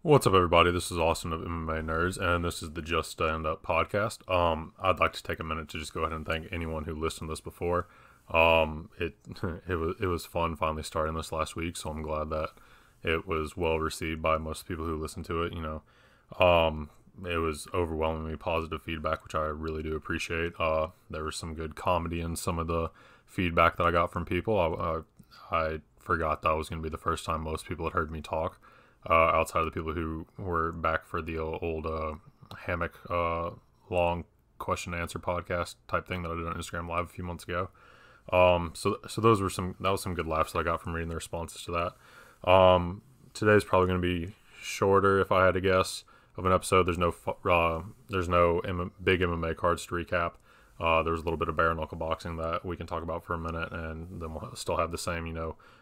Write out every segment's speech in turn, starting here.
What's up, everybody? This is Austin of MMA Nerds, and this is the Just Stand Up podcast. I'd like to take a minute to just go ahead and thank anyone who listened to this before. It it was fun finally starting this last week, so I'm glad that it was well received by most people who listened to it. It was overwhelmingly positive feedback, which I really do appreciate. There was some good comedy in some of the feedback that I got from people. I forgot that was going to be the first time most people had heard me talk, outside of the people who were back for the old hammock long question and answer podcast type thing that I did on Instagram Live a few months ago. So those were that was some good laughs that I got from reading the responses to that. Today's probably going to be shorter if I had to guess of an episode. There's no big MMA cards to recap. There was a little bit of bare knuckle boxing that we can talk about for a minute, and then we'll still have the same,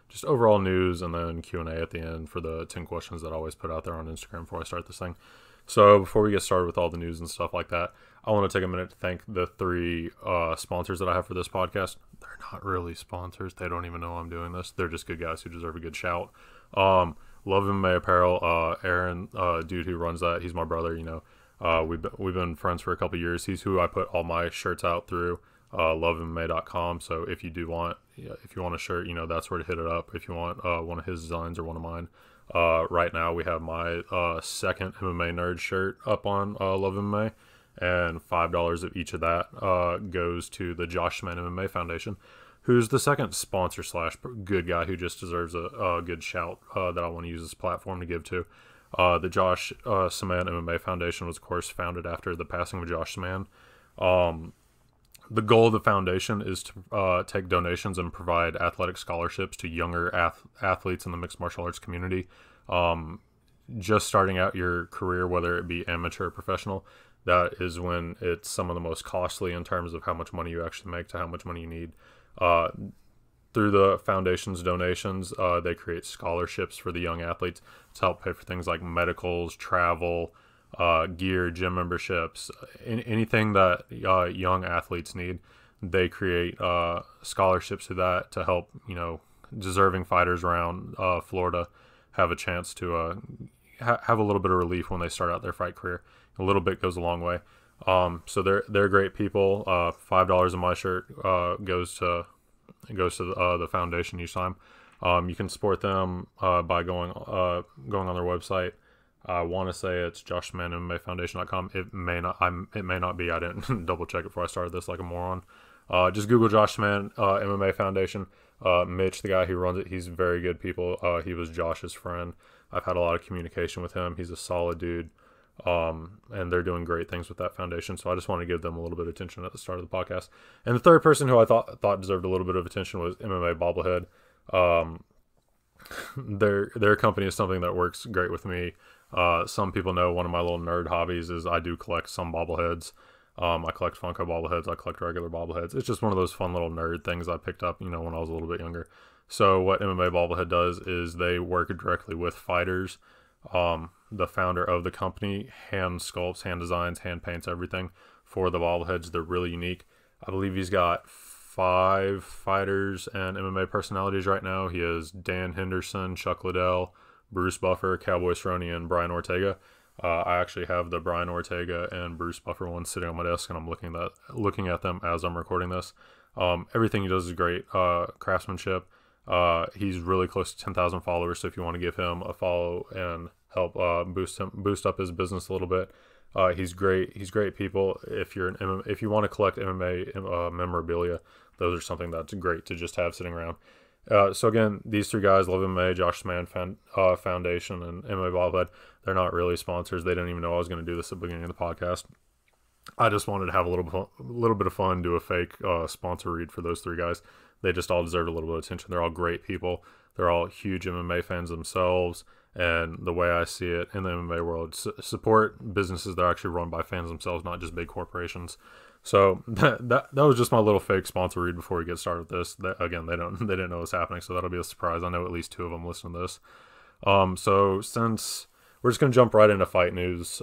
just overall news, and then Q&A at the end for the 10 questions that I always put out there on Instagram before I start this thing. So before we get started with all the news and stuff like that, I want to take a minute to thank the three sponsors that I have for this podcast. They're not really sponsors. They don't even know I'm doing this. They're just good guys who deserve a good shout. Love MMA Apparel. Aaron, dude who runs that, he's my brother, we've been friends for a couple years. He's who I put all my shirts out through, lovemma.com. So if you want a shirt, that's where to hit it up. If you want one of his designs or one of mine, right now we have my second MMA nerd shirt up on Love MMA, and $5 of each of that goes to the Josh Schman MMA Foundation, who's the second sponsor slash good guy who just deserves a good shout that I want to use this platform to give to. The Josh Saman MMA Foundation was, of course, founded after the passing of Josh Saman. The goal of the foundation is to take donations and provide athletic scholarships to younger athletes in the mixed martial arts community. Just starting out your career, whether it be amateur or professional, that is when it's some of the most costly in terms of how much money you actually make to how much money you need. Through the foundation's donations, they create scholarships for the young athletes to help pay for things like medicals, travel, gear, gym memberships, anything that young athletes need. They create scholarships to that to help, deserving fighters around Florida have a chance to have a little bit of relief when they start out their fight career. A little bit goes a long way. So they're great people. $5 of my shirt goes to the foundation each time. You can support them by going on their website. I want to say it's joshmanmmafoundation.com. It may not be. I didn't double check it before I started this like a moron. Just Google Josh Man MMA Foundation. Mitch, the guy who runs it, he's very good people. He was Josh's friend. I've had a lot of communication with him. He's a solid dude. And they're doing great things with that foundation. So I just want to give them a little bit of attention at the start of the podcast. And the third person who I thought deserved a little bit of attention was MMA Bobblehead. Their company is something that works great with me. Some people know one of my little nerd hobbies is I do collect some bobbleheads. I collect Funko bobbleheads. I collect regular bobbleheads. It's just one of those fun little nerd things I picked up, when I was a little bit younger. So what MMA Bobblehead does is they work directly with fighters. The founder of the company hand sculpts, hand designs, hand paints everything for the bobbleheads. They're really unique. I believe he's got 5 fighters and MMA personalities right now. He has Dan Henderson, Chuck Liddell, Bruce Buffer, Cowboy Cerrone, and Brian Ortega. I actually have the Brian Ortega and Bruce Buffer one sitting on my desk, and I'm looking at them as I'm recording this. Everything he does is great. Craftsmanship. He's really close to 10,000 followers, so if you want to give him a follow and help boost up his business a little bit, he's great. He's great people. If you want to collect MMA memorabilia, those are something that's great to just have sitting around. So again, these three guys, Love MMA, Josh Mann Foundation, and MMA Bobblehead, they're not really sponsors. They didn't even know I was going to do this at the beginning of the podcast. I just wanted to have a little bit of fun, do a fake sponsor read for those three guys. They just all deserved a little bit of attention. They're all great people. They're all huge MMA fans themselves. And the way I see it in the MMA world, support businesses that are actually run by fans themselves, not just big corporations. So that was just my little fake sponsor read before we get started with this. Again, they didn't know what's happening, so that'll be a surprise. I know at least 2 of them listen to this. So since we're just gonna jump right into fight news,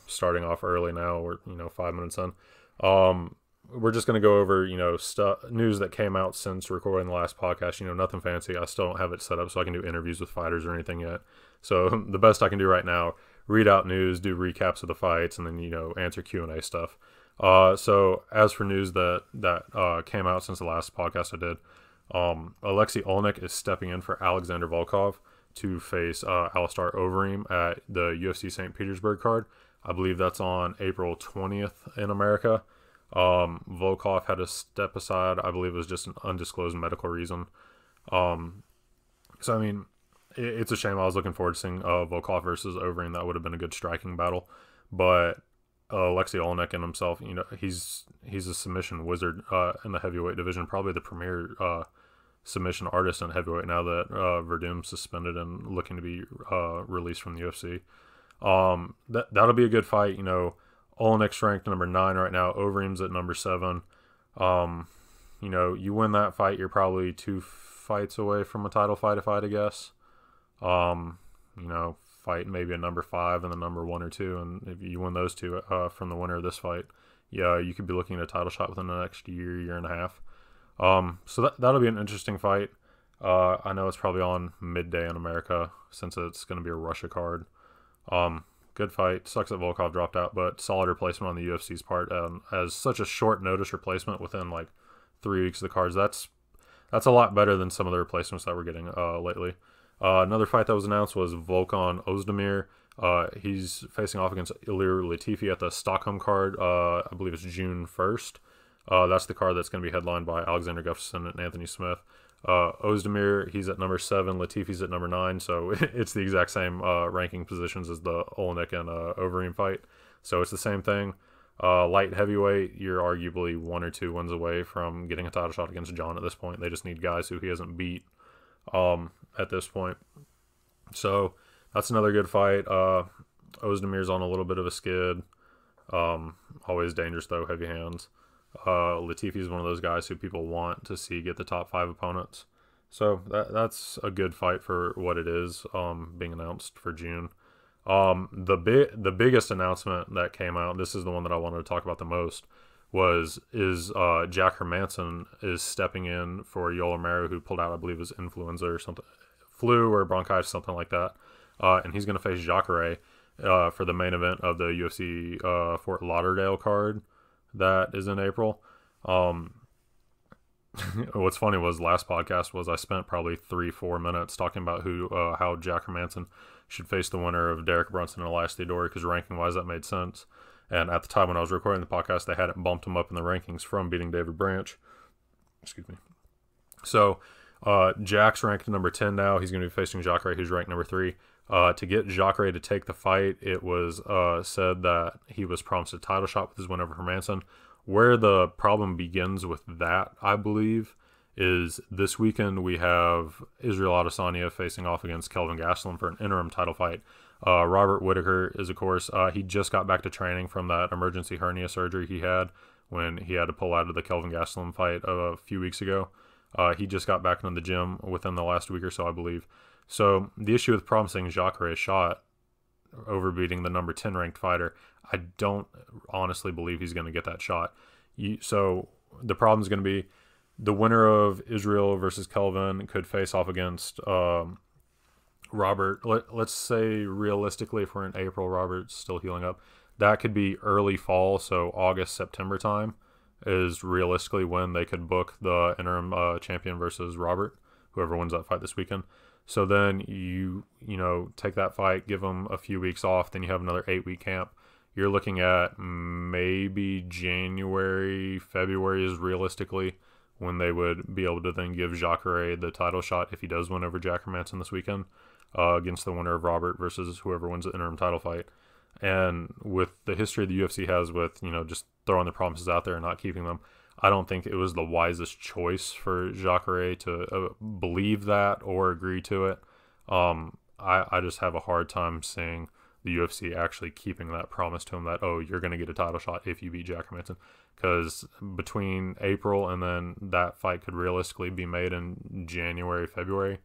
starting off early now. We're 5 minutes in. We're just going to go over, news that came out since recording the last podcast. Nothing fancy. I still don't have it set up so I can do interviews with fighters or anything yet. So the best I can do right now read out news, do recaps of the fights, and then, you know, answer Q&A stuff. So as for news that came out since the last podcast I did, Alexei Oleynik is stepping in for Alexander Volkov to face Alistair Overeem at the UFC St. Petersburg card. I believe that's on April 20th in America. Volkov had to step aside. I believe it was just an undisclosed medical reason. So, I mean, it's a shame. I was looking forward to seeing Volkov versus Overeem. That would have been a good striking battle. But Alexei Oleynik in himself, you know, he's a submission wizard in the heavyweight division, probably the premier submission artist in heavyweight now that Verdum's suspended and looking to be released from the UFC. That'll be a good fight. You know, Oleynik's ranked number 9 right now. Overeem's at number 7. You know, you win that fight, you're probably 2 fights away from a title fight, if I had to guess. You know, fight maybe a number 5 and the number 1 or 2, and if you win those 2 from the winner of this fight, yeah, you could be looking at a title shot within the next year and a half. So that'll be an interesting fight. I know it's probably on midday in America since it's going to be a Russia card. Good fight. Sucks that Volkov dropped out, but solid replacement on the UFC's part. As such a short notice replacement within like 3 weeks of the cards, that's a lot better than some of the replacements that we're getting lately. Another fight that was announced was Volkan Ozdemir. He's facing off against Ilir Latifi at the Stockholm card. I believe it's June 1st. That's the card that's going to be headlined by Alexander Gustafsson and Anthony Smith. Ozdemir, he's at number 7. Latifi's at number 9. So it's the exact same ranking positions as the Oleynik and Overeem fight. So it's the same thing. Light heavyweight, you're arguably 1 or 2 wins away from getting a title shot against John at this point. They just need guys who he hasn't beat at this point. So that's another good fight. Ozdemir's on a little bit of a skid. Always dangerous though, heavy hands. Latifi is one of those guys who people want to see get the top 5 opponents. So that's a good fight for what it is, being announced for June. The biggest announcement that came out, this is the one that I wanted to talk about the most, is Jack Hermansson is stepping in for Yoel Romero, who pulled out, I believe it was influenza or something, flu or bronchitis, something like that. And he's going to face Jacare for the main event of the UFC Fort Lauderdale card that is in April. What's funny was last podcast was I spent probably 3-4 minutes talking about how Jack Hermansson should face the winner of Derek Brunson and Elias Theodorou, because ranking wise that made sense. And at the time when I was recording the podcast, they hadn't bumped him up in the rankings from beating David Branch. Excuse me. So Jack's ranked number 10 now. He's going to be facing Jacare, who's ranked number 3. To get Jacare to take the fight, it was said that he was promised a title shot with his win over Hermansson. Where the problem begins with that, I believe, is this weekend we have Israel Adesanya facing off against Kelvin Gastelum for an interim title fight. Robert Whittaker is, of course, he just got back to training from that emergency hernia surgery he had when he had to pull out of the Kelvin Gastelum fight a few weeks ago. He just got back into the gym within the last week or so, I believe. So the issue with promising Jacare a shot over beating the number 10 ranked fighter, I don't honestly believe he's going to get that shot. So the problem is going to be the winner of Israel versus Kelvin could face off against Robert. Let's say realistically, if we're in April, Robert's still healing up. That could be early fall, so August, September time is realistically when they could book the interim champion versus Robert, whoever wins that fight this weekend. So then you take that fight, give them a few weeks off, then you have another 8-week camp. You're looking at maybe January, February is realistically when they would be able to then give Jacare the title shot if he does win over Jack Hermansson this weekend against the winner of Robert versus whoever wins the interim title fight. And with the history the UFC has with, just throwing the promises out there and not keeping them, I don't think it was the wisest choice for Jacare to believe that or agree to it. I just have a hard time seeing the UFC actually keeping that promise to him that, oh, you're going to get a title shot if you beat Jack Hermansson. Because between April and then that fight could realistically be made in January, February,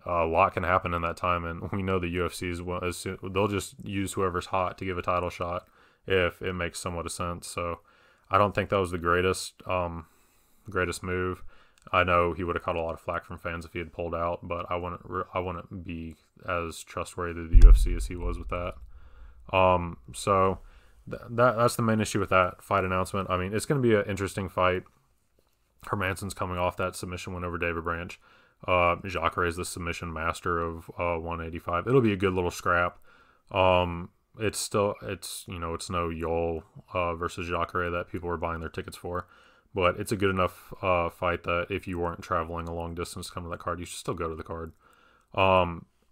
a lot can happen in that time. And we know the UFC they'll just use whoever's hot to give a title shot if it makes somewhat of sense. So I don't think that was the greatest move. I know he would have caught a lot of flack from fans if he had pulled out, but I wouldn't be as trustworthy of the UFC as he was with that. So that's the main issue with that fight announcement. I mean, it's going to be an interesting fight. Hermansson's coming off that submission win over David Branch. Jacare is the submission master of 185. It'll be a good little scrap. It's no Yol versus Jacare that people were buying their tickets for, but it's a good enough fight that if you weren't traveling a long distance to come to that card, you should still go to the card.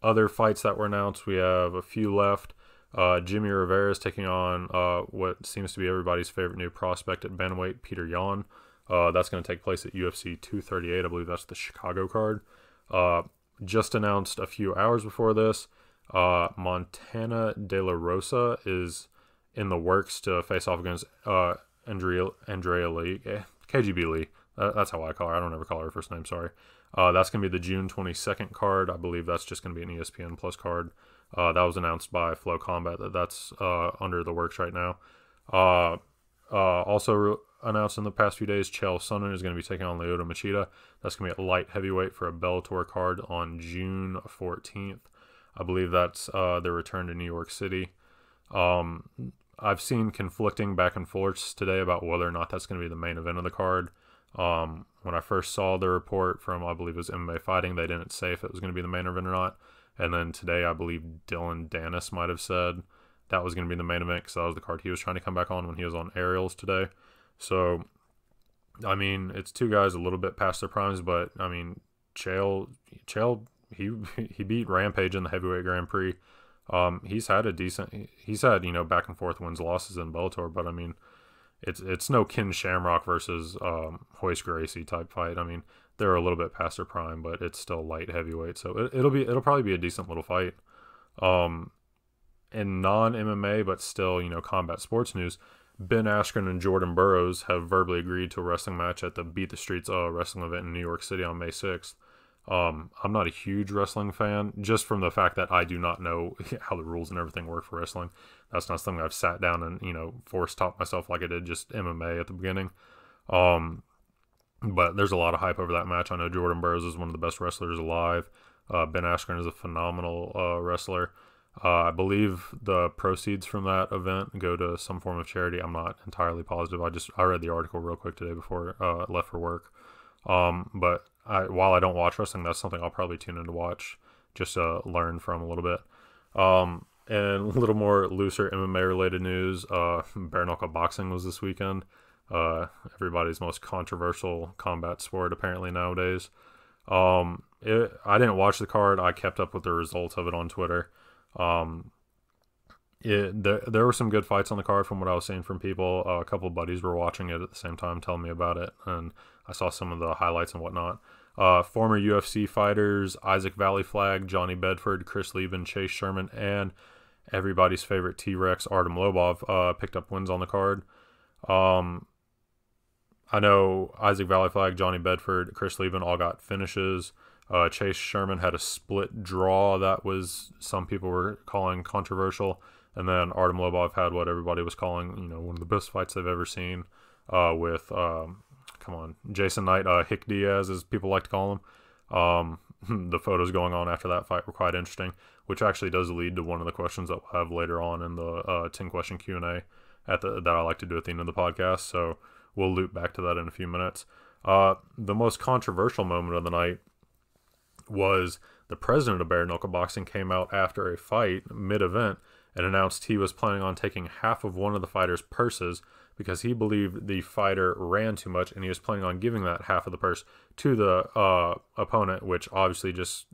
Other fights that were announced, we have a few left. Jimmy Rivera is taking on what seems to be everybody's favorite new prospect at bantamweight, Peter Yan. That's going to take place at UFC 238. I believe that's the Chicago card. Just announced a few hours before this, Montana De La Rosa is in the works to face off against Andrea Lee, KGB Lee. That's how I call her. I don't ever call her first name, sorry. That's going to be the June 22nd card. I believe that's just going to be an ESPN Plus card. That was announced by Flow Combat. That's under the works right now. Also announced in the past few days, Chael Sonnen is going to be taking on Lyoto Machida. That's going to be at light heavyweight for a Bellator card on June 14th. I believe that's their return to New York City. I've seen conflicting back and forths today about whether or not that's going to be the main event of the card. When I first saw the report from, I believe it was MMA Fighting, they didn't say if it was going to be the main event or not. And then today, I believe Dylan Dennis might have said that was going to be the main event because that was the card he was trying to come back on when he was on Aerials today. So, I mean, it's two guys a little bit past their primes, but, I mean, Chael, he beat Rampage in the Heavyweight Grand Prix. He's had, back and forth wins, losses in Bellator, but, I mean, it's no Ken Shamrock versus Royce Gracie type fight. I mean, they're a little bit past their prime, but it's still light heavyweight, so it'll probably be a decent little fight. In non-MMA, but still, combat sports news, Ben Askren and Jordan Burroughs have verbally agreed to a wrestling match at the Beat the Streets wrestling event in New York City on May 6th. I'm not a huge wrestling fan, just from the fact that I do not know how the rules and everything work for wrestling. That's not something I've sat down and, force taught myself like I did just MMA at the beginning. But there's a lot of hype over that match. I know Jordan Burroughs is one of the best wrestlers alive. Ben Askren is a phenomenal wrestler. I believe the proceeds from that event go to some form of charity. I'm not entirely positive. I read the article real quick today before I left for work. But while I don't watch wrestling, that's something I'll probably tune in to watch just to learn from a little bit. And a little more looser MMA related news. Bare knuckle boxing was this weekend. Everybody's most controversial combat sport apparently nowadays. I didn't watch the card. I kept up with the results of it on Twitter. There were some good fights on the card from what I was seeing from people. A couple of buddies were watching it at the same time, telling me about it, and I saw some of the highlights and whatnot. Former UFC fighters Isaac Valley Flag, Johnny Bedford, Chris Lieben, Chase Sherman, and everybody's favorite T-Rex Artem Lobov picked up wins on the card. I know Isaac Valley Flag, Johnny Bedford, Chris Lieben all got finishes. Chase Sherman had a split draw that was some people were calling controversial, and then Artem Lobov had what everybody was calling, one of the best fights they've ever seen with Jason Knight, Hick Diaz, as people like to call him. The photos going on after that fight were quite interesting, which actually does lead to one of the questions that we'll have later on in the 10-question Q&A that I like to do at the end of the podcast. So we'll loop back to that in a few minutes. The most controversial moment of the night was the president of Bare Knuckle Boxing came out after a fight mid-event and announced he was planning on taking half of one of the fighter's purses because he believed the fighter ran too much, and he was planning on giving that half of the purse to the opponent, which obviously just,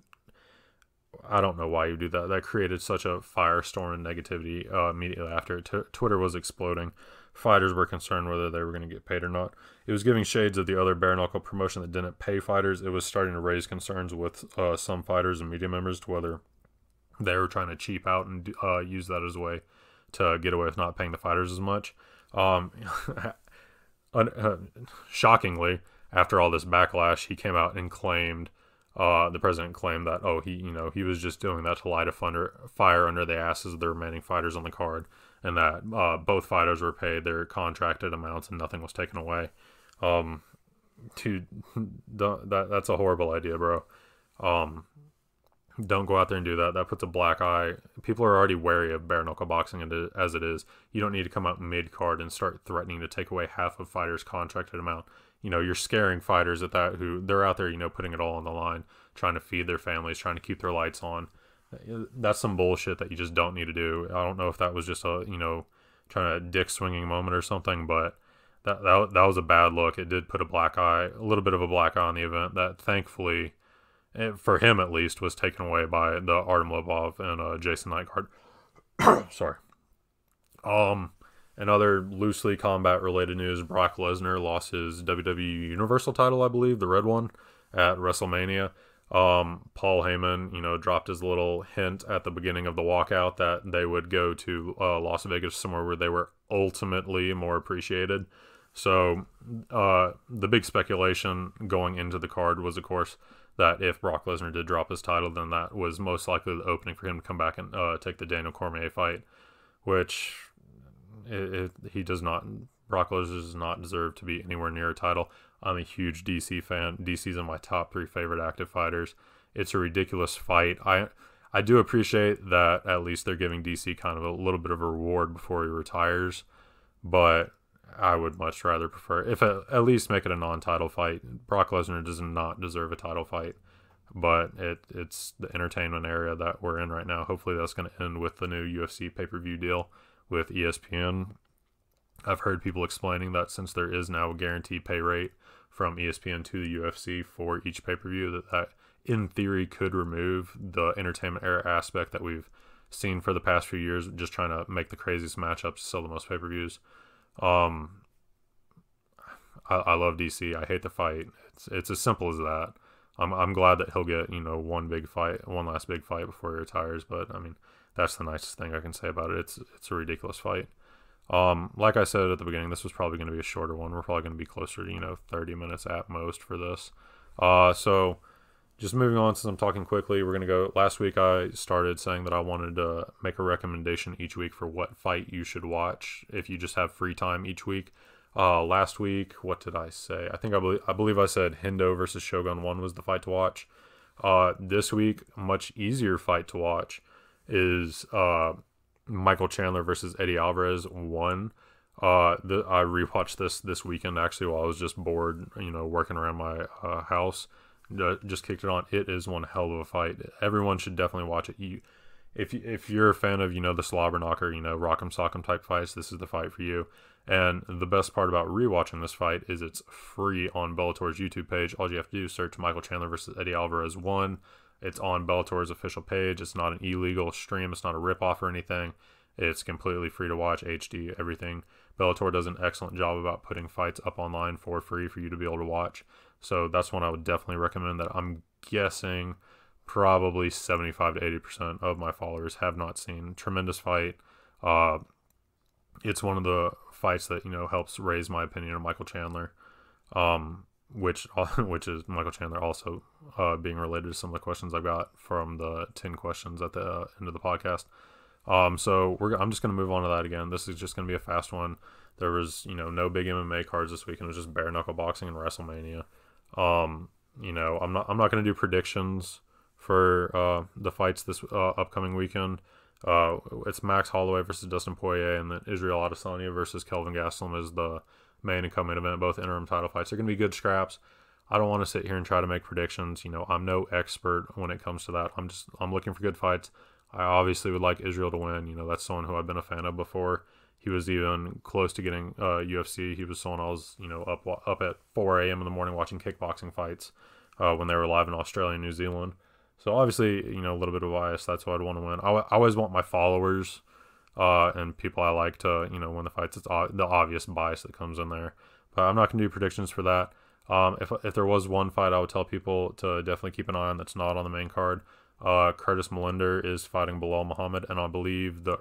I don't know why you do that. That created such a firestorm and negativity immediately after. Twitter was exploding. Fighters were concerned whether they were going to get paid or not. It was giving shades of the other bare knuckle promotion that didn't pay fighters. It was starting to raise concerns with some fighters and media members to whether they were trying to cheap out and use that as a way to get away with not paying the fighters as much. Shockingly, after all this backlash, he came out and claimed, the president claimed that, he was just doing that to light a fire under the asses of the remaining fighters on the card, and that both fighters were paid their contracted amounts and nothing was taken away. Dude, that's a horrible idea, bro. Don't go out there and do that. That puts a black eye. People are already wary of bare knuckle boxing as it is. You don't need to come out mid card and start threatening to take away half of fighters' contracted amount. You're scaring fighters at that who they're out there, putting it all on the line, trying to feed their families, trying to keep their lights on. That's some bullshit that you just don't need to do. I don't know if that was just a, trying to dick swinging moment or something, but that was a bad look. It did put a little bit of a black eye on the event that thankfully, for him at least, was taken away by the Artem Lobov and Jason Nightguard. Sorry. And other loosely combat related news, Brock Lesnar lost his WWE Universal title, I believe, the red one, at WrestleMania. Paul Heyman, dropped his little hint at the beginning of the walkout that they would go to Las Vegas, somewhere where they were ultimately more appreciated. So the big speculation going into the card was, of course, that if Brock Lesnar did drop his title, then that was most likely the opening for him to come back and take the Daniel Cormier fight, which he does not. Brock Lesnar does not deserve to be anywhere near a title. I'm a huge DC fan. DC's in my top 3 favorite active fighters. It's a ridiculous fight. I do appreciate that at least they're giving DC kind of a little bit of a reward before he retires, but I would much rather prefer, if at least make it a non-title fight. Brock Lesnar does not deserve a title fight, but it's the entertainment area that we're in right now. Hopefully that's going to end with the new UFC pay-per-view deal with ESPN. I've heard people explaining that since there is now a guaranteed pay rate from ESPN to the UFC for each pay-per-view, that in theory could remove the entertainment era aspect that we've seen for the past few years, just trying to make the craziest matchups to sell the most pay-per-views. I love DC. I hate the fight. It's as simple as that. I'm glad that he'll get one last big fight before he retires. But I mean, that's the nicest thing I can say about it. It's a ridiculous fight. Like I said at the beginning, this was probably going to be a shorter one. We're probably going to be closer to 30 minutes at most for this. So just moving on, since I'm talking quickly, we're going to go. Last week I started saying that I wanted to make a recommendation each week for what fight you should watch if you just have free time each week. Last week, what did I say? I believe I said Hendo versus Shogun 1 was the fight to watch. This week, a much easier fight to watch is Michael Chandler versus Eddie Alvarez 1. I rewatched this weekend actually while I was just bored, working around my house. Just kicked it on. It is one hell of a fight. Everyone should definitely watch it. If you're a fan of the slobber knocker, rock'em sock'em type fights, this is the fight for you. And the best part about rewatching this fight is it's free on Bellator's YouTube page. All you have to do is search Michael Chandler versus Eddie Alvarez 1. It's on Bellator's official page. It's not an illegal stream. It's not a ripoff or anything. It's completely free to watch, HD, everything. Bellator does an excellent job about putting fights up online for free for you to be able to watch. So that's one I would definitely recommend that I'm guessing probably 75 to 80% of my followers have not seen. Tremendous fight. It's one of the fights that, helps raise my opinion of Michael Chandler. Which is Michael Chandler also being related to some of the questions I've got from the 10 questions at the end of the podcast. So I'm just going to move on to that again. This is just going to be a fast one. There was, no big MMA cards this week, and it was just bare knuckle boxing and WrestleMania. I'm not going to do predictions for the fights this upcoming weekend. It's Max Holloway versus Dustin Poirier, and then Israel Adesanya versus Kelvin Gastelum is the main and co-main event. Both interim title fights. They're going to be good scraps. I don't want to sit here and try to make predictions. I'm no expert when it comes to that. I'm looking for good fights. I obviously would like Israel to win. That's someone who I've been a fan of before he was even close to getting UFC. He was someone I was, up at 4 a.m. in the morning watching kickboxing fights when they were live in Australia and New Zealand. So obviously, a little bit of bias. That's why I'd want to win. I always want my followers and people I like to, win the fights. It's the obvious bias that comes in there. But I'm not going to do predictions for that. If there was one fight I would tell people to definitely keep an eye on that's not on the main card, Curtis Millender is fighting Bilal Muhammad, and I believe the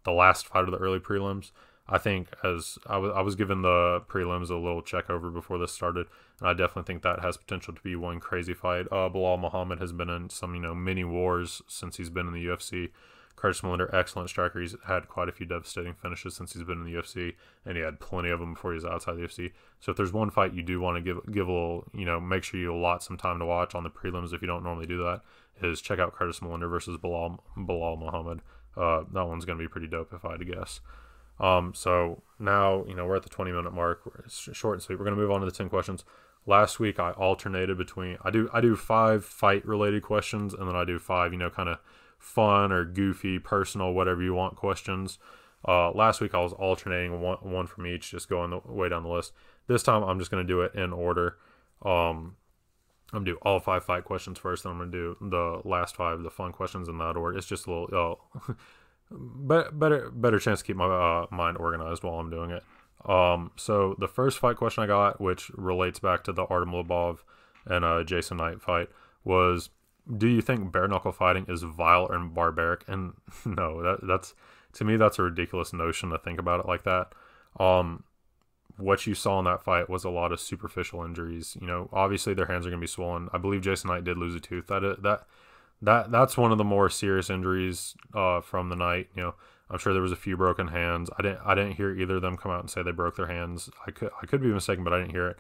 last fight of the early prelims, I think as I was given the prelims a little check over before this started, and I definitely think that has potential to be one crazy fight. Bilal Muhammad has been in some, mini wars since he's been in the UFC. Curtis Millender, excellent striker. He's had quite a few devastating finishes since he's been in the UFC, and he had plenty of them before he was outside the UFC. So if there's one fight you do want to give a little, make sure you allot some time to watch on the prelims if you don't normally do that, is check out Curtis Millender versus Bilal Muhammad. That one's going to be pretty dope if I had to guess. So now, we're at the 20-minute mark. It's short and sweet. We're going to move on to the 10 questions. Last week I alternated between I do 5 fight related questions, and then I do 5 kind of fun or goofy, personal, whatever you want questions. Last week I was alternating one from each, just going the way down the list. This time I'm just going to do it in order. I'm going to do all 5 fight questions first, then I'm going to do the last 5, the fun questions, in that order. It's just a little better chance to keep my mind organized while I'm doing it. So the first fight question I got, which relates back to the Artem Lobov and Jason Knight fight, was, do you think bare knuckle fighting is vile and barbaric? And no, that's to me, that's a ridiculous notion to think about it like that. What you saw in that fight was a lot of superficial injuries. Obviously their hands are going to be swollen. I believe Jason Knight did lose a tooth. That's one of the more serious injuries from the night. I'm sure there was a few broken hands. I didn't hear either of them come out and say they broke their hands. I could be mistaken, but I didn't hear it.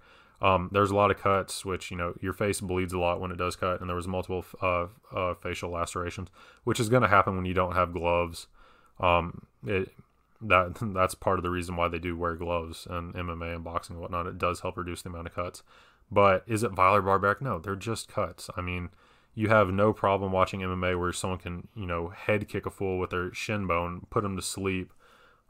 There's a lot of cuts, which your face bleeds a lot when it does cut, and there was multiple facial lacerations, which is going to happen when you don't have gloves. That's part of the reason why they do wear gloves in MMA and boxing and whatnot. It does help reduce the amount of cuts. But is it vile or barbaric? No, they're just cuts. I mean, you have no problem watching MMA where someone can, head kick a fool with their shin bone, put them to sleep.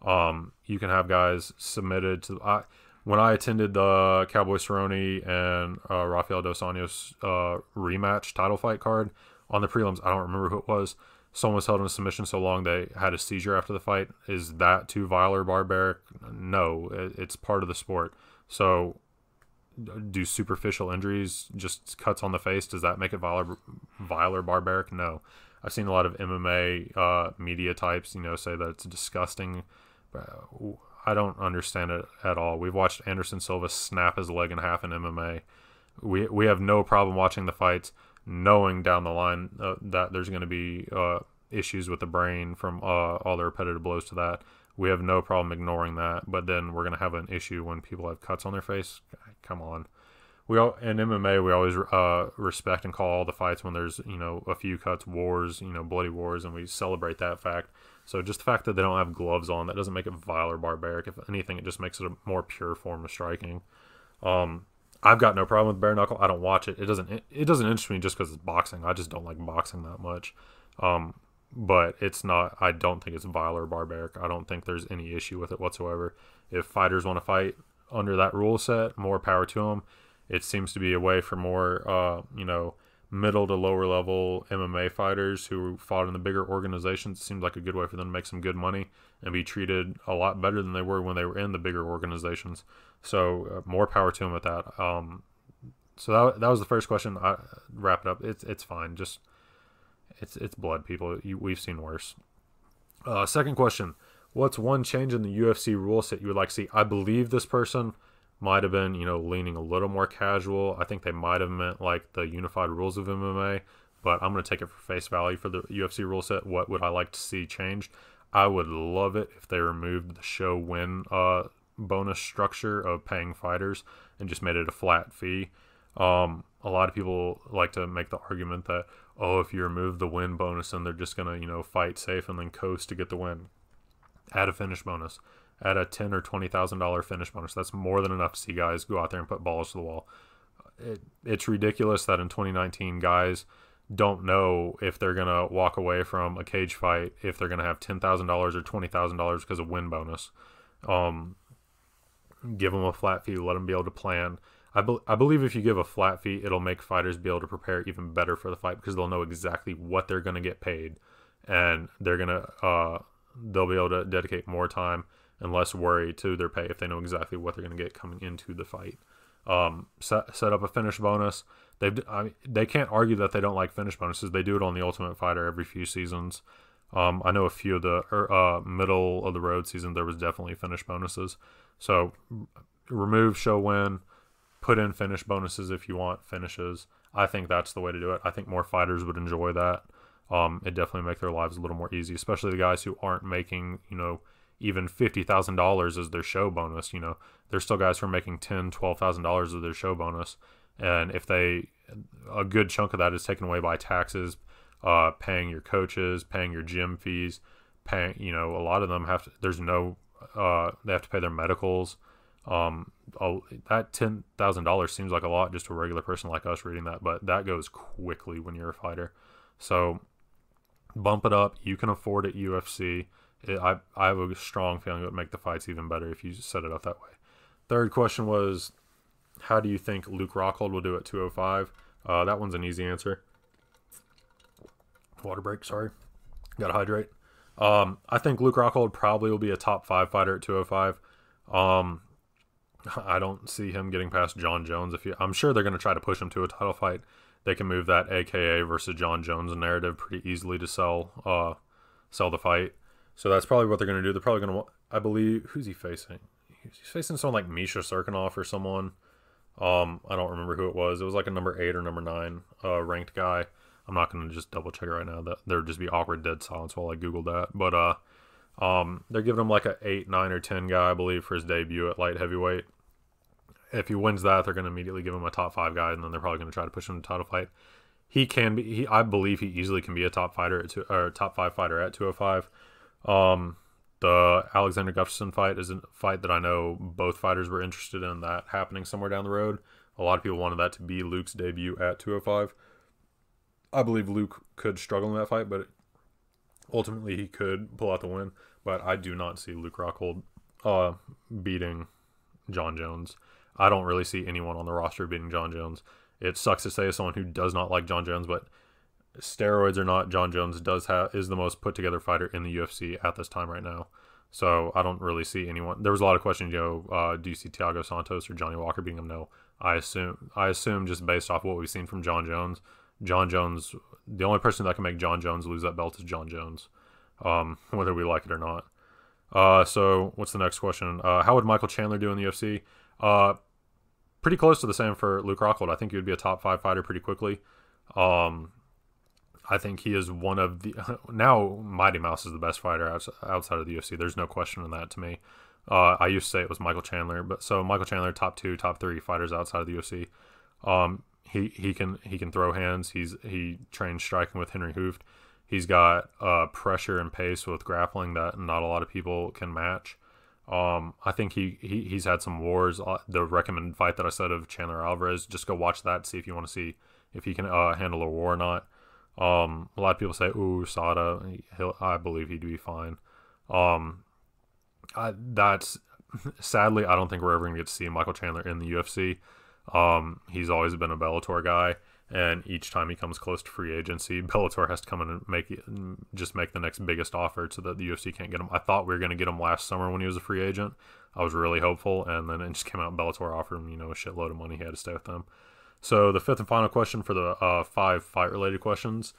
You can have guys submitted to. When I attended the Cowboy Cerrone and Rafael Dos Anjos rematch title fight card on the prelims, I don't remember who it was. Someone was held in a submission so long they had a seizure after the fight. Is that too vile or barbaric? No, it's part of the sport. So, do superficial injuries, just cuts on the face, does that make it vile or barbaric? No. I've seen a lot of MMA media types, say that it's disgusting. I don't understand it at all. We've watched Anderson Silva snap his leg in half in MMA. We have no problem watching the fights, knowing down the line that there's going to be issues with the brain from all the repetitive blows to that. We have no problem ignoring that, but then we're going to have an issue when people have cuts on their face. Come on. In MMA, we always respect and call all the fights when there's, a few cuts, wars, bloody wars, and we celebrate that fact. So just the fact that they don't have gloves on, that doesn't make it vile or barbaric. If anything, it just makes it a more pure form of striking. I've got no problem with bare knuckle. I don't watch it. It doesn't interest me just because it's boxing. I just don't like boxing that much. But it's not, I don't think it's vile or barbaric. I don't think there's any issue with it whatsoever. If fighters want to fight under that rule set, more power to them. It seems to be a way for more, middle to lower level MMA fighters who fought in the bigger organizations. It seems like a good way for them to make some good money and be treated a lot better than they were when they were in the bigger organizations. So more power to them with that. So that was the first question. I wrap it up. It's fine. Just it's blood, people. We've seen worse. Second question: what's one change in the UFC rule set you would like to see? I believe this person might have been, leaning a little more casual. I think they might have meant like the unified rules of MMA, but I'm going to take it for face value for the UFC rule set. What would I like to see changed? I would love it if they removed the show win bonus structure of paying fighters and just made it a flat fee. A lot of people like to make the argument that, if you remove the win bonus, then they're just going to, fight safe and then coast to get the win. Add a finish bonus. Add a $10,000 or $20,000 finish bonus. That's more than enough to see guys go out there and put balls to the wall. It's ridiculous that in 2019 guys don't know if they're going to walk away from a cage fight, if they're going to have $10,000 or $20,000 because of win bonus. Give them a flat fee. Let them be able to plan. I believe if you give a flat fee, it'll make fighters be able to prepare even better for the fight because they'll know exactly what they're going to get paid, and they'll be able to dedicate more time and less worry to their pay if they know exactly what they're going to get coming into the fight. Set up a finish bonus. They can't argue that they don't like finish bonuses. They do it on The Ultimate Fighter every few seasons. I know a few of the middle of the road season there was definitely finish bonuses. So remove show win, put in finish bonuses if you want finishes. I think that's the way to do it. I think more fighters would enjoy that. it definitely make their lives a little more easy, especially the guys who aren't making, even $50,000 as their show bonus. There's still guys who are making $10,000, $12,000 as their show bonus. And if a good chunk of that is taken away by taxes, paying your coaches, paying your gym fees, paying, a lot of them they have to pay their medicals. That $10,000 seems like a lot just to a regular person like us reading that, but that goes quickly when you're a fighter. So bump it up. You can afford it, UFC. I have a strong feeling it would make the fights even better if you set it up that way. Third question was, how do you think Luke Rockhold will do at 205? That one's an easy answer. Water break, sorry. Gotta hydrate. I think Luke Rockhold probably will be a top 5 fighter at 205. I don't see him getting past John Jones. I'm sure they're going to try to push him to a title fight. They can move that AKA versus John Jones narrative pretty easily to sell the fight. So that's probably what they're going to do. They're probably going to, I believe, who's he facing? He's facing someone like Misha Serkinov or someone. I don't remember who it was. It was like a number 8 or number 9 ranked guy. I'm not going to just double check it right now. There would just be awkward dead silence while I Googled that. But they're giving him like a 8, 9, or 10 guy, I believe, for his debut at light heavyweight. If he wins that, they're going to immediately give him a top 5 guy, and then they're probably going to try to push him to title fight. He can be. I believe he easily can be a top 5 fighter at 205. The Alexander Gustafsson fight is a fight that I know both fighters were interested in that happening somewhere down the road. A lot of people wanted that to be Luke's debut at 205. I believe Luke could struggle in that fight, but ultimately he could pull out the win. But I do not see Luke Rockhold beating John Jones. I don't really see anyone on the roster beating John Jones. It sucks to say as someone who does not like John Jones, but steroids or not, John Jones is the most put together fighter in the UFC at this time right now. So I don't really see anyone. There was a lot of questions, do you see Thiago Santos or Johnny Walker beating him? No. I assume just based off what we've seen from John Jones, the only person that can make John Jones lose that belt is John Jones, whether we like it or not. So what's the next question? How would Michael Chandler do in the UFC? Pretty close to the same for Luke Rockhold. I think he would be a top 5 fighter pretty quickly. I think he is one of the now Mighty Mouse is the best fighter outside of the UFC. There's no question in that to me. I used to say it was Michael Chandler, but so Michael Chandler, top 2, top 3 fighters outside of the UFC. He can throw hands. He trains striking with Henry Hooft. He's got pressure and pace with grappling that not a lot of people can match. I think he's had some wars. The recommended fight that I said of Chandler Alvarez, just go watch that, see if you want to see if he can handle a war or not. A lot of people say, ooh, Sada. I believe he'd be fine. That's sadly, I don't think we're ever going to get to see Michael Chandler in the UFC. He's always been a Bellator guy, and each time he comes close to free agency, Bellator has to come in and make the next biggest offer so that the UFC can't get him. I thought we were going to get him last summer when he was a free agent. I was really hopeful, and then it just came out Bellator offered him, a shitload of money. He had to stay with them. So the fifth and final question for the 5 fight-related questions.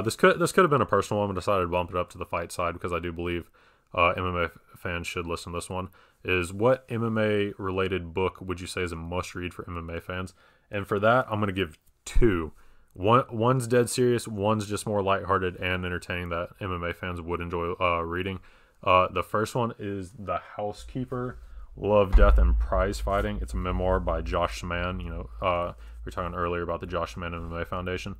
This could have been a personal one, but decided to bump it up to the fight side because I do believe MMA fans should listen to this one. Is what MMA-related book would you say is a must-read for MMA fans? And for that, I'm going to give 2. One's dead serious, one's just more lighthearted and entertaining that MMA fans would enjoy reading. The first one is The Housekeeper, Love, Death, and Prize Fighting. It's a memoir by Josh Saman. We were talking earlier about the Josh Saman MMA Foundation.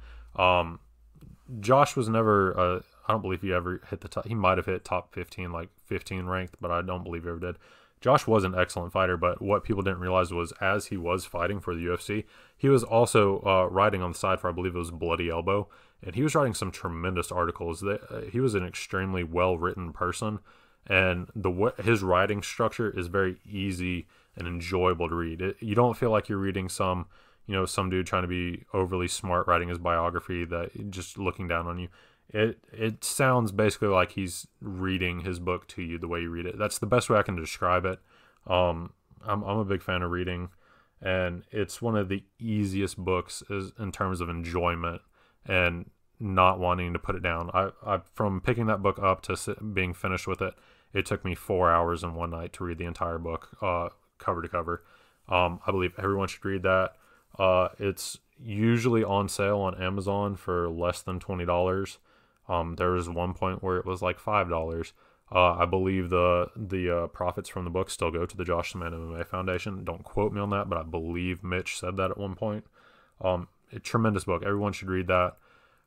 Josh was never, I don't believe he ever hit the top. He might have hit top 15, like 15 ranked, but I don't believe he ever did. Josh was an excellent fighter, but what people didn't realize was as he was fighting for the UFC, he was also writing on the side for, I believe it was Bloody Elbow, and he was writing some tremendous articles. He was an extremely well-written person, and his writing structure is very easy and enjoyable to read. You don't feel like you're reading some dude trying to be overly smart writing his biography that just looking down on you. It sounds basically like he's reading his book to you the way you read it. That's the best way I can describe it. I'm a big fan of reading, and it's one of the easiest books in terms of enjoyment and not wanting to put it down. I from picking that book up to being finished with it, it took me 4 hours and one night to read the entire book, cover to cover. I believe everyone should read that. It's usually on sale on Amazon for less than $20. There was one point where it was like $5. I believe the profits from the book still go to the Josh Saman MMA Foundation. Don't quote me on that, but I believe Mitch said that at one point. A tremendous book. Everyone should read that.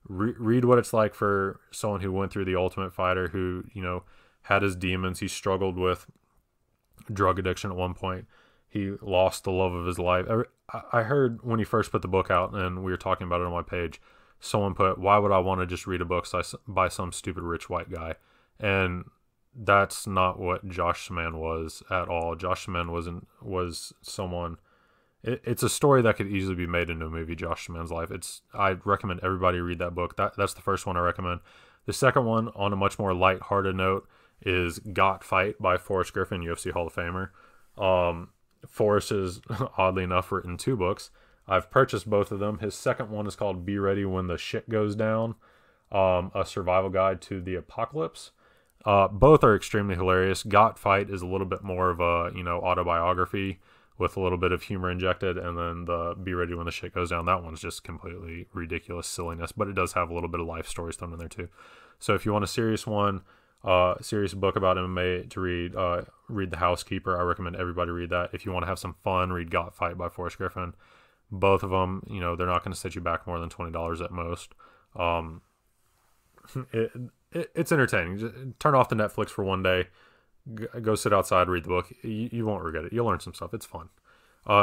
Read what it's like for someone who went through The Ultimate Fighter, who, you know, had his demons. He struggled with drug addiction at one point. He lost the love of his life. I heard when he first put the book out, and we were talking about it on my page, someone put, why would I want to just read a book by some stupid rich white guy? And that's not what Josh Saman was at all. Josh Saman was someone... It's a story that could easily be made into a movie, Josh Saman's life. I'd recommend everybody read that book. That's the first one I recommend. The second one, on a much more lighthearted note, is Got Fight by Forrest Griffin, UFC Hall of Famer. Forrest has, oddly enough, written 2 books. I've purchased both of them. His second one is called Be Ready When the Shit Goes Down, a survival guide to the apocalypse. Both are extremely hilarious. Got Fight is a little bit more of a, you know, autobiography with a little bit of humor injected, and then the Be Ready When the Shit Goes Down, that one's just completely ridiculous silliness, but it does have a little bit of life stories thrown in there too. So if you want a serious one, serious book about MMA to read, read The Housekeeper. I recommend everybody read that. If you want to have some fun, read Got Fight by Forrest Griffin. Both of them, you know, they're not going to set you back more than $20 at most. It's entertaining. Just turn off the Netflix for one day. Go sit outside, read the book. You won't regret it. You'll learn some stuff. It's fun.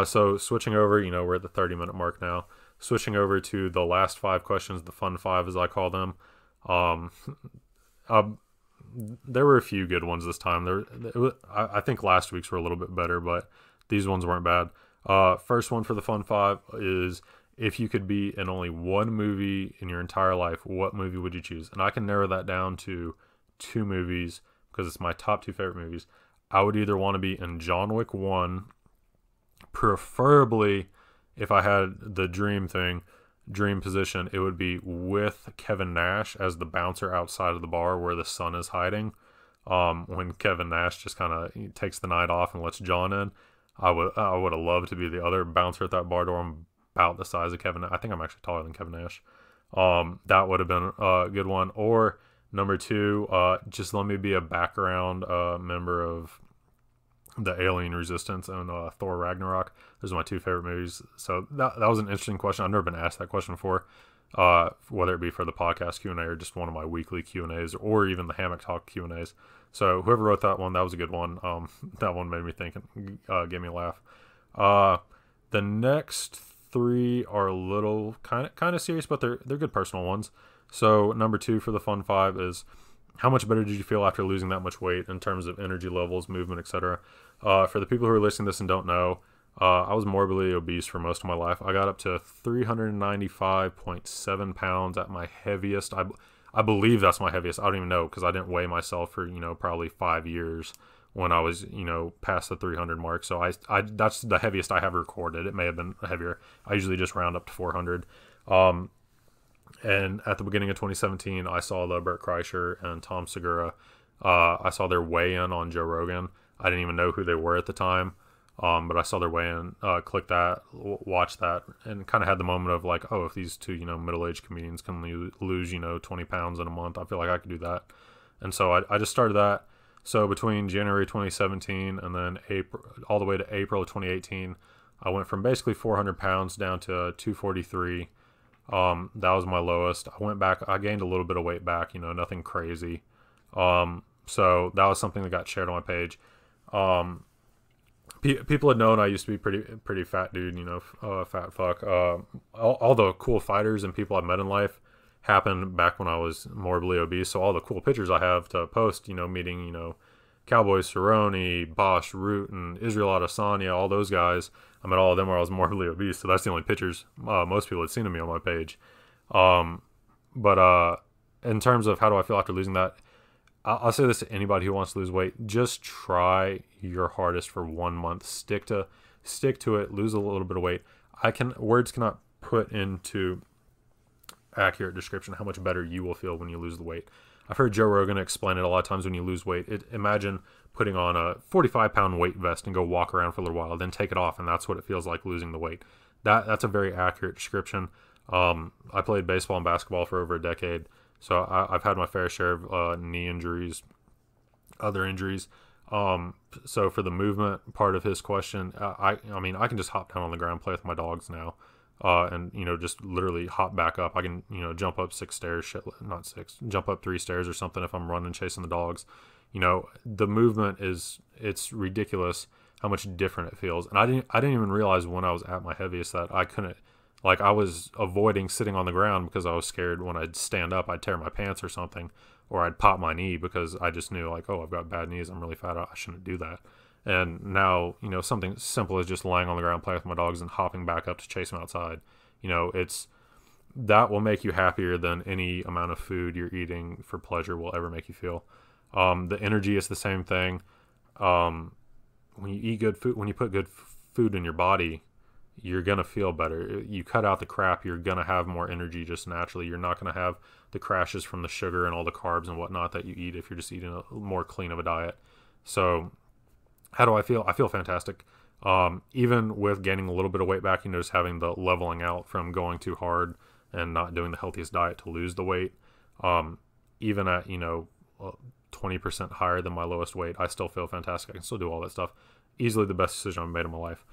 So switching over, you know, we're at the 30-minute mark now. Switching over to the last 5 questions, the fun 5 as I call them. There were a few good ones this time. I think last week's were a little bit better, but these ones weren't bad. First one for the fun 5 is, if you could be in only one movie in your entire life, what movie would you choose? And I can narrow that down to 2 movies, because it's my top 2 favorite movies. I would either want to be in John Wick 1, preferably if I had the dream position, it would be with Kevin Nash as the bouncer outside of the bar where the son is hiding. When Kevin Nash just kind of takes the night off and lets John in, I would have loved to be the other bouncer at that bar door. I'm about the size of Kevin. I think I'm actually taller than Kevin Nash. That would have been a good one. Or number 2, just let me be a background member of the Alien Resistance and Thor Ragnarok. Those are my 2 favorite movies. So that was an interesting question. I've never been asked that question before, whether it be for the podcast Q&A or just one of my weekly Q&As, or even the Hammock Talk Q&As. So whoever wrote that one, that was a good one. That one made me think and gave me a laugh. The next 3 are a little kind of serious, but they're good personal ones. So number 2 for the fun 5 is, how much better did you feel after losing that much weight in terms of energy levels, movement, etc.? For the people who are listening to this and don't know, I was morbidly obese for most of my life. I got up to 395.7 pounds at my heaviest. I believe that's my heaviest. I don't even know, because I didn't weigh myself for, you know, probably 5 years when I was, you know, past the 300 mark. So I that's the heaviest I have recorded. It may have been heavier. I usually just round up to 400. And at the beginning of 2017, I saw the Bert Kreischer and Tom Segura. I saw their weigh-in on Joe Rogan. I didn't even know who they were at the time, but I saw their weigh-in, clicked that, watched that, and kind of had the moment of like, oh, if these 2, you know, middle-aged comedians can lose, you know, 20 pounds in a month, I feel like I could do that. And so I just started that. So between January 2017 and then April, all the way to April of 2018, I went from basically 400 pounds down to 243. That was my lowest. I went back, I gained a little bit of weight back, you know, nothing crazy. So that was something that got shared on my page. People had known I used to be pretty fat dude, you know, fat fuck. All the cool fighters and people I've met in life happened back when I was morbidly obese. So all the cool pictures I have to post, you know, meeting, you know, Cowboy Cerrone, Bosch, Root, and Israel Adesanya, all those guys. I met all of them where I was morbidly obese, so that's the only pictures most people had seen of me on my page. But in terms of how do I feel after losing that, I'll say this to anybody who wants to lose weight: just try your hardest for 1 month. Stick to it. Lose a little bit of weight. Words cannot put into accurate description how much better you will feel when you lose the weight. I've heard Joe Rogan explain it a lot of times. When you lose weight, imagine putting on a 45-pound weight vest and go walk around for a little while, then take it off, and that's what it feels like losing the weight. That's a very accurate description. I played baseball and basketball for over a decade, So I've had my fair share of knee injuries, other injuries. So for the movement part of his question, I mean, I can just hop down on the ground, play with my dogs now, and just literally hop back up. I can jump up 6 stairs, not six, jump up 3 stairs or something if I'm running chasing the dogs. The movement it's ridiculous how much different it feels, and I didn't even realize when I was at my heaviest that I couldn't. Like, I was avoiding sitting on the ground because I was scared when I'd stand up, I'd tear my pants or something, or I'd pop my knee because I just knew, like, oh, I've got bad knees, I'm really fat, I shouldn't do that. And now, something simple as just laying on the ground, playing with my dogs, and hopping back up to chase them outside. That will make you happier than any amount of food you're eating for pleasure will ever make you feel. The energy is the same thing. When you eat good food, when you put good food in your body, you're going to feel better. You cut out the crap, you're going to have more energy just naturally. You're not going to have the crashes from the sugar and all the carbs and whatnot that you eat if you're just eating a more clean of a diet. So how do I feel? I feel fantastic. Even with gaining a little bit of weight back, just having the leveling out from going too hard and not doing the healthiest diet to lose the weight. Even at, 20% higher than my lowest weight, I still feel fantastic. I can still do all that stuff. Easily the best decision I've made in my life.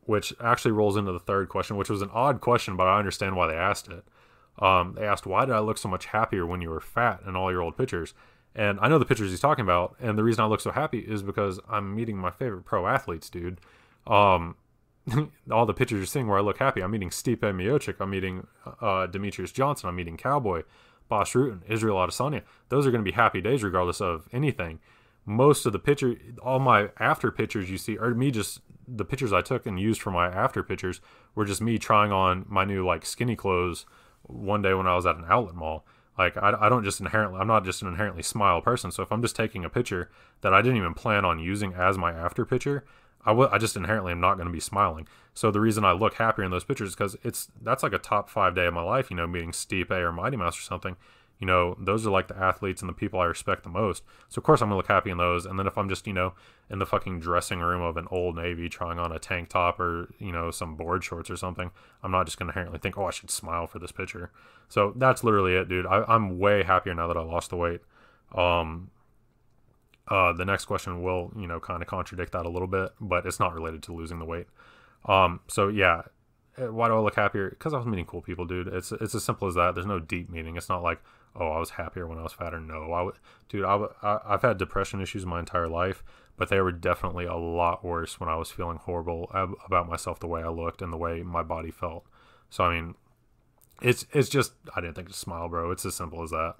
Which actually rolls into the third question, which was an odd question, but I understand why they asked it. They asked, why did I look so much happier when you were fat in all your old pictures? And I know the pictures he's talking about, and the reason I look so happy is because I'm meeting my favorite pro athletes, dude. All the pictures you're seeing where I look happy, I'm meeting Stipe Miocic, I'm meeting Demetrius Johnson, I'm meeting Cowboy, Bas Rutten, Israel Adesanya. Those are going to be happy days regardless of anything. Most of the picture, all my after pictures you see, or me just the pictures I took and used for my after pictures were just me trying on my new skinny clothes one day when I was at an outlet mall. Like, I don't just I'm not just an inherently smile person. So if I'm just taking a picture that I didn't even plan on using as my after picture, I just inherently am not going to be smiling. So the reason I look happier in those pictures is because that's like a top 5 day of my life, meeting Stipe or Mighty Mouse or something. Those are like the athletes and the people I respect the most. So of course I'm gonna look happy in those. And then if I'm just, in the fucking dressing room of an Old Navy trying on a tank top or, some board shorts or something, I'm not just gonna inherently think, oh, I should smile for this picture. So that's literally it, dude. I'm way happier now that I lost the weight. The next question will, kind of contradict that a little bit, but it's not related to losing the weight. So yeah, why do I look happier? Because I was meeting cool people, dude. It's as simple as that. There's no deep meaning. It's not like, oh, I was happier when I was fatter. No, I've had depression issues my entire life, but they were definitely a lot worse when I was feeling horrible about myself, the way I looked and the way my body felt. So, I mean, it's just, I didn't think to smile, bro. It's as simple as that.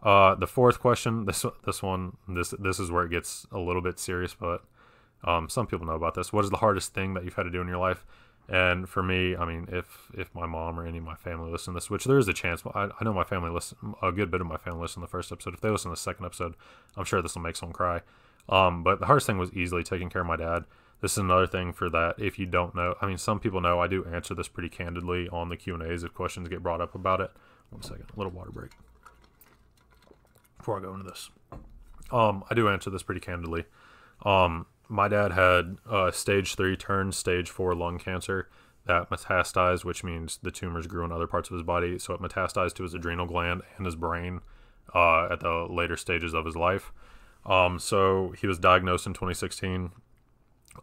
The fourth question, this is where it gets a little bit serious, but some people know about this. What is the hardest thing that you've had to do in your life? And for me, I mean, if my mom or any of my family listen to this, which there is a chance, I know my family listen, a good bit of my family listened to the first episode. If they listen to the second episode, I'm sure this will make someone cry. But the hardest thing was easily taking care of my dad. This is another thing for that. If you don't know, I mean, some people know I do answer this pretty candidly on the Q&As if questions get brought up about it. 1 second, a little water break before I go into this. I do answer this pretty candidly. My dad had stage 3 turned stage 4 lung cancer that metastasized, which means the tumors grew in other parts of his body. So it metastasized to his adrenal gland and his brain at the later stages of his life. So he was diagnosed in 2016.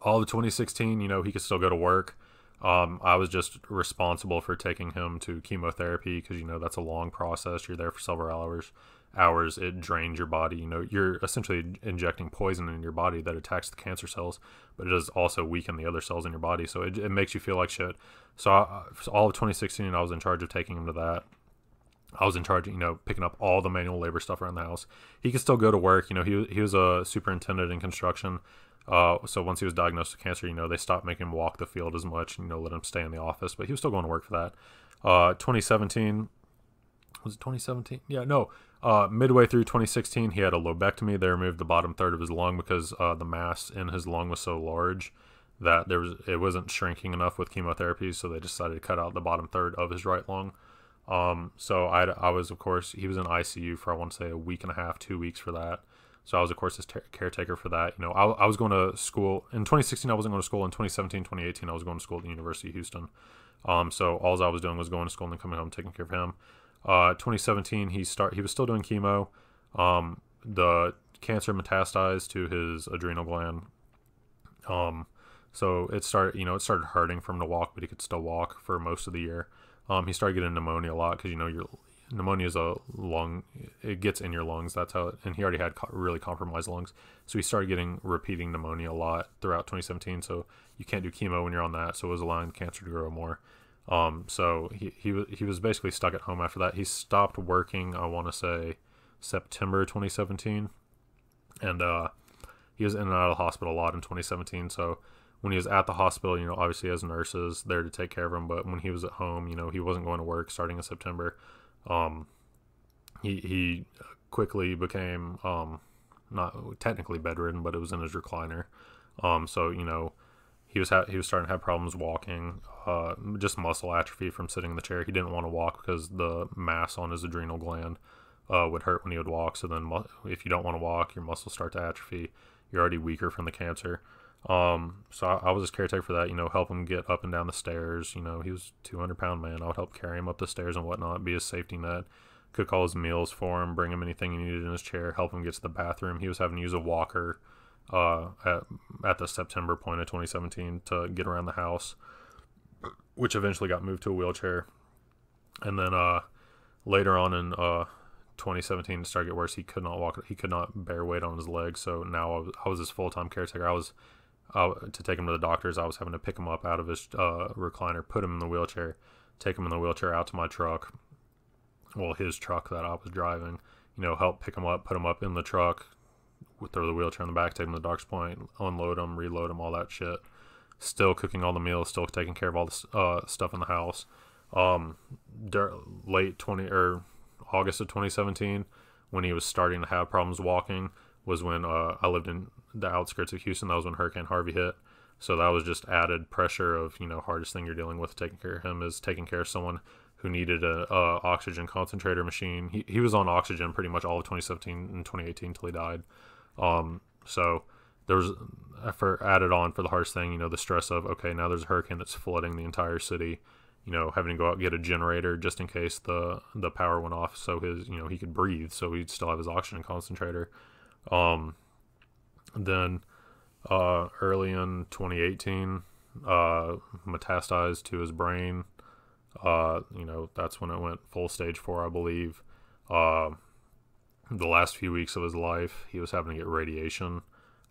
All of 2016, he could still go to work. I was just responsible for taking him to chemotherapy because, that's a long process. You're there for several hours. It drains your body. You're essentially injecting poison in your body that attacks the cancer cells, but it does also weaken the other cells in your body. So it makes you feel like shit. So all of 2016, I was in charge of taking him to that. I was in charge of, picking up all the manual labor stuff around the house. He could still go to work. He was a superintendent in construction. So once he was diagnosed with cancer, they stopped making him walk the field as much, let him stay in the office, but he was still going to work for that. 2017, was it 2017? Yeah, no. Midway through 2016, he had a lobectomy. They removed the bottom third of his lung because the mass in his lung was so large that it wasn't shrinking enough with chemotherapy, so they decided to cut out the bottom third of his right lung. So I was, of course, he was in ICU for, I want to say, a week and a half, 2 weeks for that. So I was, of course, his caretaker for that. I was going to school. In 2016, I wasn't going to school. In 2017, 2018, I was going to school at the University of Houston. So all I was doing was going to school and then coming home, taking care of him. 2017, he was still doing chemo. The cancer metastasized to his adrenal gland. So it started hurting for him to walk, but he could still walk for most of the year. He started getting pneumonia a lot because your pneumonia is a lung, it gets in your lungs. That's how and he already had really compromised lungs. So he started getting repeating pneumonia a lot throughout 2017. So you can't do chemo when you're on that. So it was allowing cancer to grow more. So he was basically stuck at home after that. He stopped working, I want to say September 2017. And, he was in and out of the hospital a lot in 2017. So when he was at the hospital, obviously he has nurses there to take care of him. But when he was at home, he wasn't going to work starting in September. He quickly became not technically bedridden, but it was in his recliner. So he was starting to have problems walking, just muscle atrophy from sitting in the chair. He didn't want to walk because the mass on his adrenal gland would hurt when he would walk. So then if you don't want to walk, your muscles start to atrophy. You're already weaker from the cancer. So I was his caretaker for that, help him get up and down the stairs. He was a 200-pound man. I would help carry him up the stairs and whatnot, be his safety net, cook all his meals for him, bring him anything he needed in his chair, help him get to the bathroom. He was having to use a walker at the September point of 2017 to get around the house, which eventually got moved to a wheelchair. And then later on in 2017, it started to get worse. He could not walk. He could not bear weight on his legs. So now I was his full-time caretaker. To take him to the doctors, I was having to pick him up out of his recliner, put him in the wheelchair, take him in the wheelchair out to my truck. Well, his truck that I was driving, help pick him up, put him up in the truck, throw the wheelchair in the back, take him to the doctor's point, unload him, reload him, all that shit. Still cooking all the meals, still taking care of all the stuff in the house. Late August of 2017, when he was starting to have problems walking, was when I lived in the outskirts of Houston. That was when Hurricane Harvey hit. So that was just added pressure of, hardest thing you're dealing with taking care of him is taking care of someone who needed a oxygen concentrator machine. He was on oxygen pretty much all of 2017 and 2018 until he died. So there was effort added on for the hardest thing, the stress of, okay, now there's a hurricane that's flooding the entire city, having to go out and get a generator just in case the power went off. So his, he could breathe, so he'd still have his oxygen concentrator. Then early in 2018, metastasized to his brain. That's when it went full stage 4, I believe. The last few weeks of his life, he was having to get radiation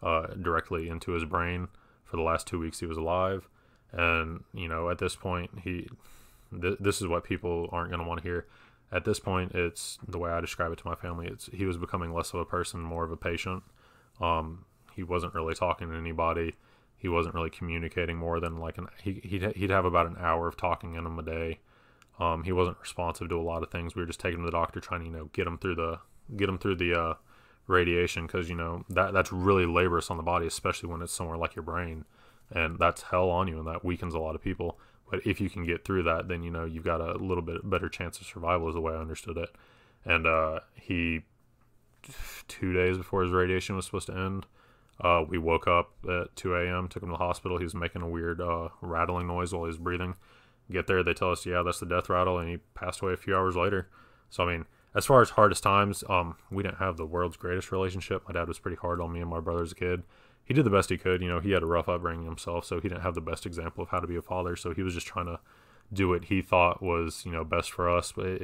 directly into his brain. For the last 2 weeks he was alive. And, at this point, this is what people aren't going to want to hear. At this point, it's the way I describe it to my family. He was becoming less of a person, more of a patient. He wasn't really talking to anybody. He wasn't really communicating more than he'd have about an hour of talking in him a day. He wasn't responsive to a lot of things. We were just taking him to the doctor, trying to get him through the radiation, because that's really laborious on the body, especially when it's somewhere like your brain, and that's hell on you, and that weakens a lot of people. But if you can get through that, then you've got a little bit better chance of survival, is the way I understood it. And he 2 days before his radiation was supposed to end, we woke up at 2 a.m., took him to the hospital. He was making a weird rattling noise while he was breathing. Get there, they tell us, yeah, that's the death rattle, and he passed away a few hours later. So, as far as hardest times, we didn't have the world's greatest relationship. My dad was pretty hard on me and my brother as a kid. He did the best he could. He had a rough upbringing himself, so he didn't have the best example of how to be a father. So he was just trying to do what he thought was, best for us. But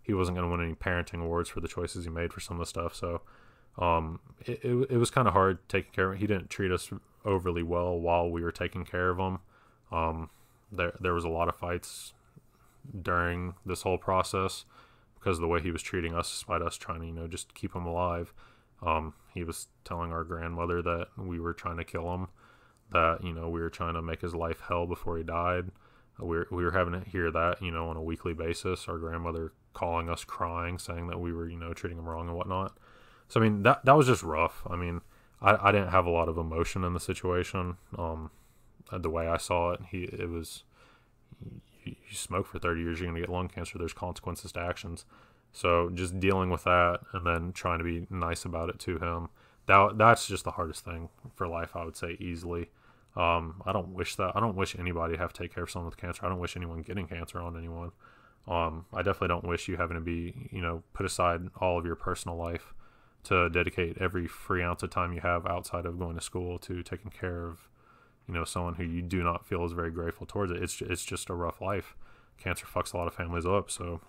he wasn't going to win any parenting awards for the choices he made for some of the stuff. So it was kind of hard taking care of him. He didn't treat us overly well while we were taking care of him. There was a lot of fights during this whole process because of the way he was treating us, despite us trying to, just keep him alive. He was telling our grandmother that we were trying to kill him, that, we were trying to make his life hell before he died. We were having to hear that, on a weekly basis. Our grandmother calling us crying, saying that we were, treating him wrong and whatnot. So, that was just rough. I didn't have a lot of emotion in the situation. The way I saw it, it was, you smoke for 30 years, you're going to get lung cancer. There's consequences to actions. So just dealing with that and then trying to be nice about it to him, that's just the hardest thing for life, I would say, easily. I don't wish anybody have to take care of someone with cancer. I don't wish anyone getting cancer on anyone. I definitely don't wish you having to be, put aside all of your personal life to dedicate every free ounce of time you have outside of going to school to taking care of, someone who you do not feel is very grateful towards it. It's just a rough life. Cancer fucks a lot of families up, so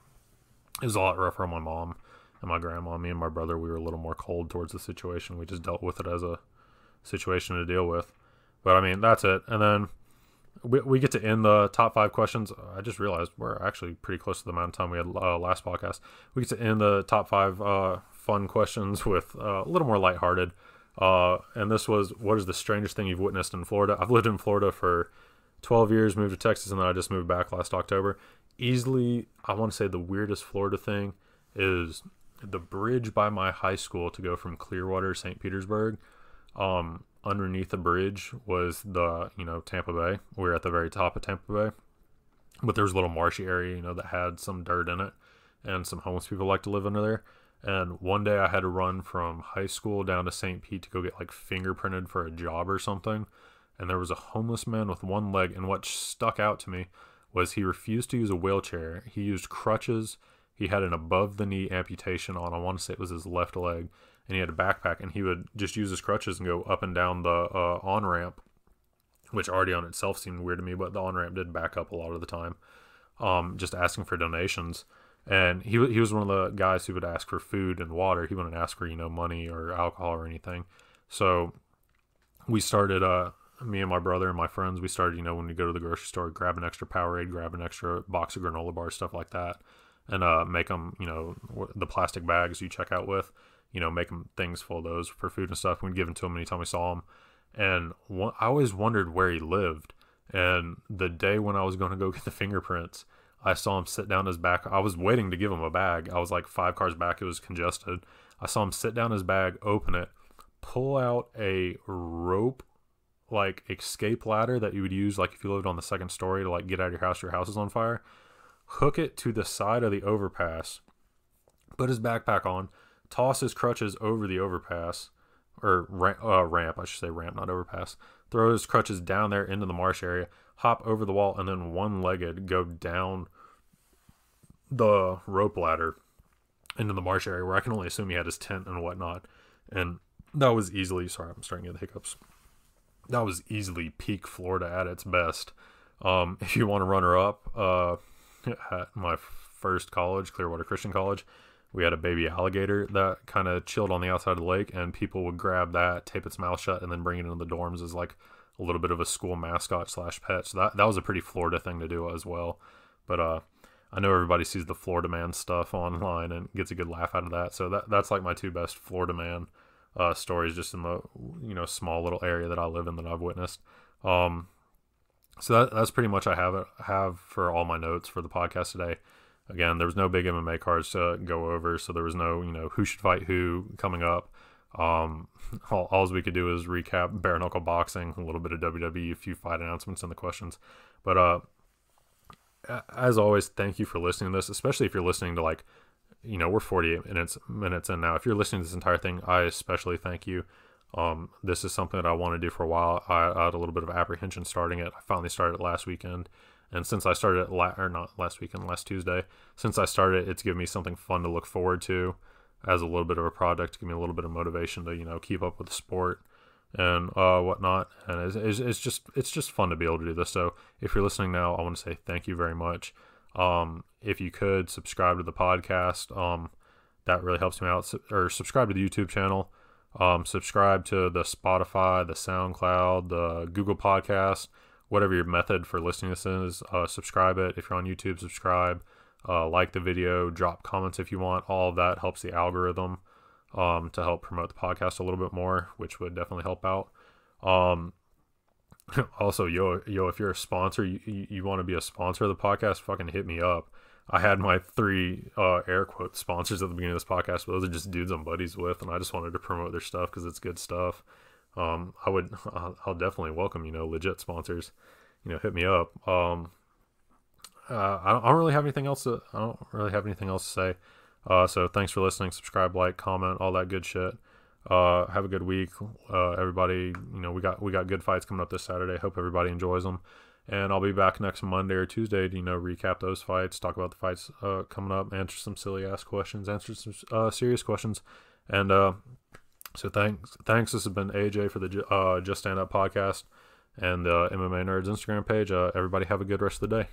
it was a lot rougher on my mom and my grandma. Me and my brother, we were a little more cold towards the situation. We just dealt with it as a situation to deal with. But I mean, that's it. And then we get to end the top 5 questions. I just realized we're actually pretty close to the amount of time we had last podcast. We get to end the top 5 fun questions with a little more lighthearted. And this was, what is the strangest thing you've witnessed in Florida? I've lived in Florida for 12 years, moved to Texas, and then I just moved back last October. Easily, I want to say the weirdest Florida thing is the bridge by my high school to go from Clearwater to St. Petersburg. Underneath the bridge was the, Tampa Bay. We were at the very top of Tampa Bay. But there was a little marshy area, that had some dirt in it. And some homeless people like to live under there. And one day I had to run from high school down to St. Pete to go get like fingerprinted for a job or something. And there was a homeless man with one leg. And what stuck out to me was he refused to use a wheelchair. He used crutches. He had an above the knee amputation on, I want to say it was his left leg. And he had a backpack, and he would just use his crutches and go up and down the on-ramp, which already on itself seemed weird to me, but the on-ramp did back up a lot of the time, just asking for donations. And he was one of the guys who would ask for food and water. He wouldn't ask for, money or alcohol or anything. So we started, me and my brother and my friends, we started, when we go to the grocery store, grab an extra Powerade, grab an extra box of granola bars, stuff like that, and make them, the plastic bags you check out with, make them things full of those for food and stuff. We'd give them to him anytime we saw him. And I always wondered where he lived. And the day when I was going to go get the fingerprints, I saw him sit down his back. I was waiting to give him a bag. I was like 5 cars back. It was congested. I saw him sit down his bag, open it, pull out a rope, like escape ladder that you would use like if you lived on the second story to like get out of your house is on fire, hook it to the side of the overpass, put his backpack on, toss his crutches over the overpass, or ramp, I should say ramp, not overpass, throw his crutches down there into the marsh area, hop over the wall, and then one-legged go down the rope ladder into the marsh area, where I can only assume he had his tent and whatnot. And that was easily, sorry, I'm starting to get the hiccups. That was easily peak Florida at its best. If you want to run her up, at my first college, Clearwater Christian College, we had a baby alligator that kind of chilled on the outside of the lake, and people would grab that, tape its mouth shut, and then bring it into the dorms as like a little bit of a school mascot / pet. So that was a pretty Florida thing to do as well. But I know everybody sees the Florida man stuff online and gets a good laugh out of that. So that's like my 2 best Florida man stories, just in the small little area that I live in that I've witnessed. So that's pretty much I have for all my notes for the podcast today. Again, there was no big MMA cards to go over, so there was no, who should fight who coming up. All we could do is recap bare knuckle boxing, a little bit of WWE, a few fight announcements in the questions. But as always, thank you for listening to this, especially if you're listening to we're 48 minutes in now. If you're listening to this entire thing, I especially thank you. This is something that I want to do for a while. I had a little bit of apprehension starting it. I finally started it last weekend. And since I started it, last Tuesday, since I started it, it's given me something fun to look forward to as a little bit of a project to give me a little bit of motivation to, keep up with the sport and whatnot. And it's just fun to be able to do this. So if you're listening now, I want to say thank you very much. If you could subscribe to the podcast, that really helps me out. Or subscribe to the YouTube channel. Subscribe to the Spotify, the SoundCloud, the Google Podcast, whatever your method for listening to this is. Subscribe it. If you're on YouTube, subscribe. Like the video, drop comments if you want. All of that helps the algorithm to help promote the podcast a little bit more, which would definitely help out. Also, if you're a sponsor, you want to be a sponsor of the podcast, fucking hit me up. I had my 3 air quote sponsors at the beginning of this podcast, but those are just dudes I'm buddies with, and I just wanted to promote their stuff because it's good stuff. I'll definitely welcome, legit sponsors, hit me up. I don't really have anything else to say. So thanks for listening. Subscribe, like, comment, all that good shit. Have a good week. Everybody, we got good fights coming up this Saturday. Hope everybody enjoys them. And I'll be back next Monday or Tuesday to, recap those fights, talk about the fights coming up, answer some silly ass questions, answer some serious questions. And so thanks. This has been AJ for the Just Stand Up podcast and the MMA Nerds Instagram page. Everybody have a good rest of the day.